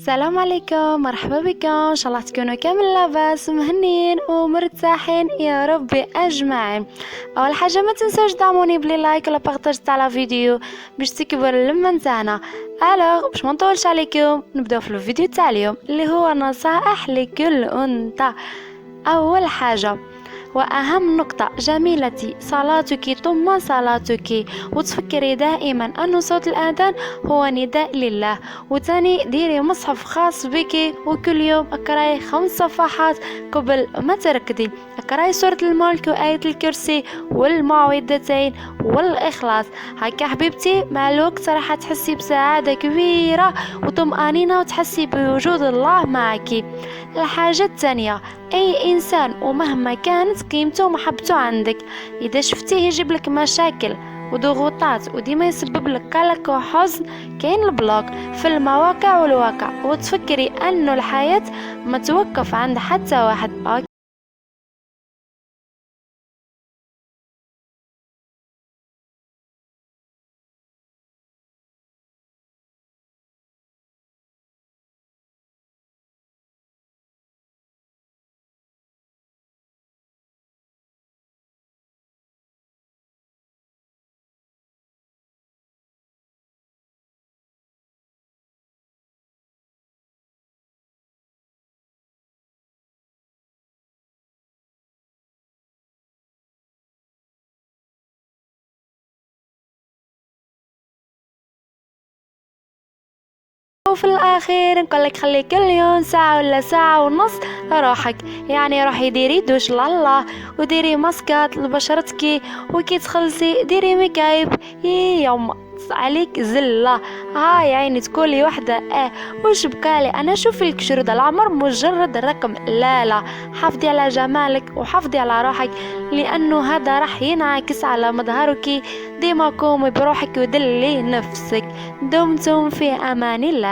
السلام عليكم، مرحبا بكم. ان شاء الله تكونوا كامل لاباس ومهنيين ومرتاحين يا ربي اجمعين. اول حاجه ما تنسوش دعموني بلي لايك ولا بارطاج تاع لا فيديو باش تكبر اللمه نتاعنا. الوغ باش ما نطولش عليكم نبداو في الفيديو تاع اليوم اللي هو نصائح لكل انثى. اول حاجه وأهم نقطة جميلتي، صلاتك ثم صلاتك، وتفكري دائما أن صوت الآذان هو نداء لله. وتاني ديري مصحف خاص بك وكل يوم اقراي 5 صفحات قبل ما تركضي. اقراي سورة الملك وآية الكرسي والمعوذتين والإخلاص. هكا حبيبتي مع الوقت راح تحسي بسعادة كبيرة وطمأنينة وتحسي بوجود الله معك. الحاجة الثانية، أي إنسان ومهما كانت قيمته ومحبته عندك، إذا شفتيه يجيب لك مشاكل وضغوطات وديما يسبب لك قلق وحزن، كاين البلوك في المواقع والواقع، وتفكري أنه الحياة ما توقف عند حتى واحد. وفي الاخير نقولك خلي كل يوم ساعة ولا ساعة ونص روحك، يعني روحي ديري دوش لله وديري ماسكات لبشرتك، وكي تخلصي ديري ميكايب يوم عليك زلة. هاي عيني تقولي وحدة وش بكالي انا شوف لك شرود العمر مجرد رقم. لا حافظي على جمالك وحافظي على روحك، لانه هذا راح ينعكس على مظهرك. ديما قومي بروحك ودلي نفسك. دمتم في امان الله.